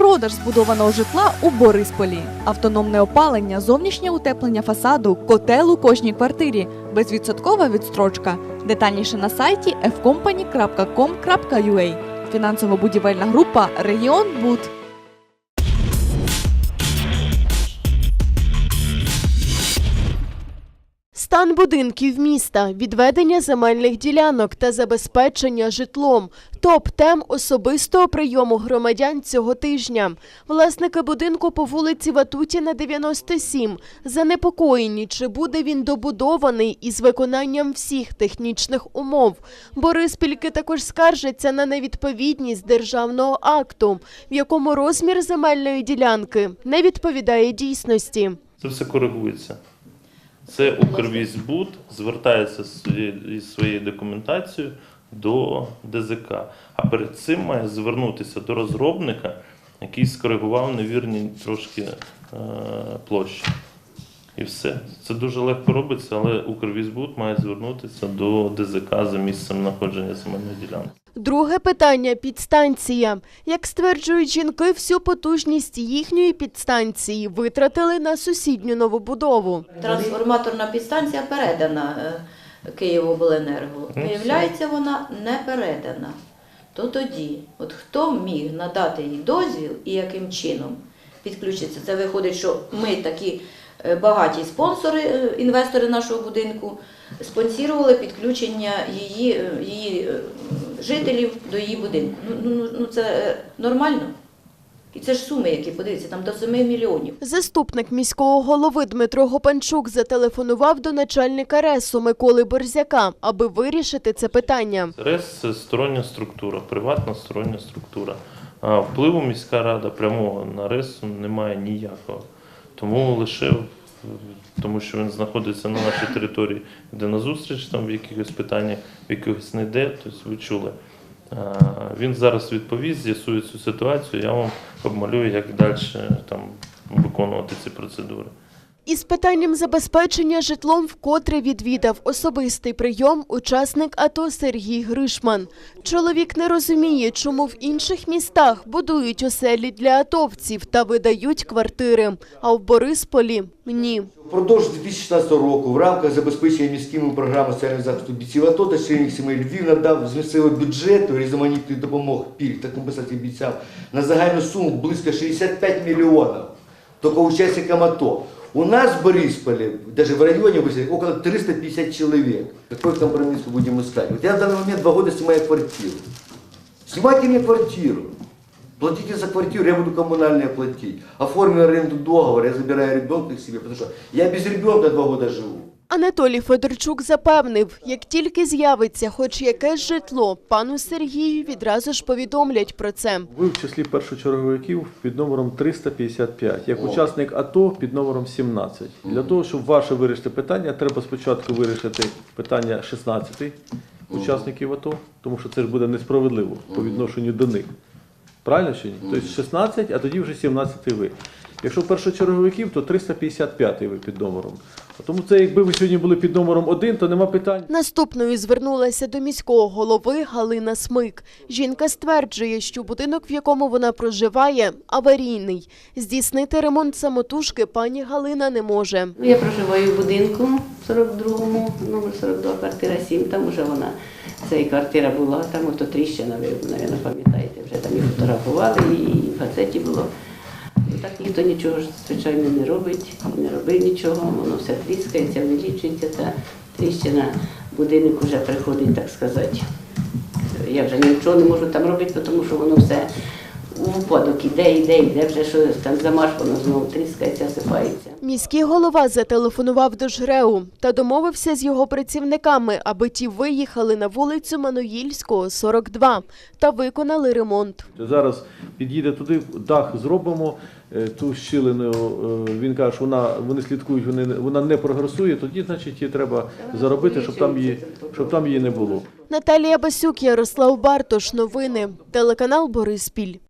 Продаж збудованого житла у Борисполі. Автономне опалення, зовнішнє утеплення фасаду, котел у кожній квартирі, безвідсоткова відстрочка. Детальніше на сайті fcompany.com.ua. Фінансово-будівельна група «Регіон Буд». Стан будинків міста, відведення земельних ділянок та забезпечення житлом – топ-тем особистого прийому громадян цього тижня. Власники будинку по вулиці Ватутіна, 97, занепокоєні, чи буде він добудований із виконанням всіх технічних умов. Бориспільки також скаржаться на невідповідність державного акту, в якому розмір земельної ділянки не відповідає дійсності. Це все коригується. Це Укрвійськбуд звертається із своєю документацією до ДЗК. А перед цим має звернутися до розробника, який скоригував невірні трошки площі. І все. Це дуже легко робиться, але Укрвійськбуд має звернутися до ДЗК за місцем знаходження земельної ділянки. Друге питання – підстанція. Як стверджують жінки, всю потужність їхньої підстанції витратили на сусідню новобудову. Трансформаторна підстанція передана Київобленерго. Виявляється, вона не передана. То тоді, от хто міг надати їй дозвіл і яким чином підключитися? Це виходить, що ми такі багаті спонсори, інвестори нашого будинку, спонсорували підключення її жителів до її будинку. Ну це нормально? І це ж суми, які, подивіться, там до 7 мільйонів. Заступник міського голови Дмитро Гопанчук зателефонував до начальника РЕСу Миколи Борзяка, аби вирішити це питання. РЕС – це стороння структура, приватна стороння структура. А впливу міська рада прямого на РЕС немає ніякого. Тому що він знаходиться на нашій території, де на зустріч там в якихось питаннях, в якихось не йде, тобто ви чули. Він зараз відповість, з'ясує цю ситуацію, я вам обмалюю, як далі там виконувати ці процедури. Із питанням забезпечення житлом вкотре відвідав особистий прийом учасник АТО Сергій Гришман. Чоловік не розуміє, чому в інших містах будують оселі для атовців та видають квартири, а в Борисполі – ні. Впродовж 2016 року в рамках забезпечення міськими програми соціального захисту бійців АТО та членів сімей Львів надав з місцевого бюджету різноманітних допомог, пільг та компенсацій бійцям на загальну суму близько 65 мільйонів тільки учасникам АТО. У нас в Борисполе, даже в районе, около 350 человек. Какой компромисс мы будем искать? Вот я в данный момент 2 года снимаю квартиру. Снимайте мне квартиру. Платите за квартиру, я буду коммунальные платить. Оформлю аренду договора, я забираю ребенка к себе, потому что я без ребенка 2 года живу. Анатолій Федорчук запевнив, як тільки з'явиться хоч якесь житло, пану Сергію відразу ж повідомлять про це. Ви в числі першочерговиків під номером 355, як учасник АТО під номером 17. Для того, щоб ваше вирішити питання, треба спочатку вирішити питання 16 учасників АТО, тому що це ж буде несправедливо по відношенню до них. Правильно чи ні? Тобто 16, а тоді вже 17 ви. Якщо першочерговиків, то 355 ви під номером. Тому це, якби ви сьогодні були під номером 1, то нема питань. Наступною звернулася до міського голови Галина Смик. Жінка стверджує, що будинок, в якому вона проживає, аварійний. Здійснити ремонт самотужки пані Галина не може. Я проживаю в будинку 42-му, номер 42, квартира 7, там вже вона, ця квартира була, там ото тріщина, ви, мабуть, пам'ятаєте, вже там і фотографували, і в газеті було. Так ніхто нічого, звичайно, не робить, не робив нічого, воно все тріскається, увеличується, та тріщина, будинок вже приходить, так сказати. Я вже нічого не можу там робити, тому що воно все у випадок іде, вже що там замаш, воно знову тріскається, сипається. Міський голова зателефонував до ЖРЕУ та домовився з його працівниками, аби ті виїхали на вулицю Мануїльського, 42, та виконали ремонт. Зараз під'їде туди, дах зробимо, ту щілину, він каже, що вони слідкують, вона не прогресує, тоді, значить, її треба заробити, щоб там її не було. Наталія Басюк, Ярослав Бартош. Новини. Телеканал Бориспіль.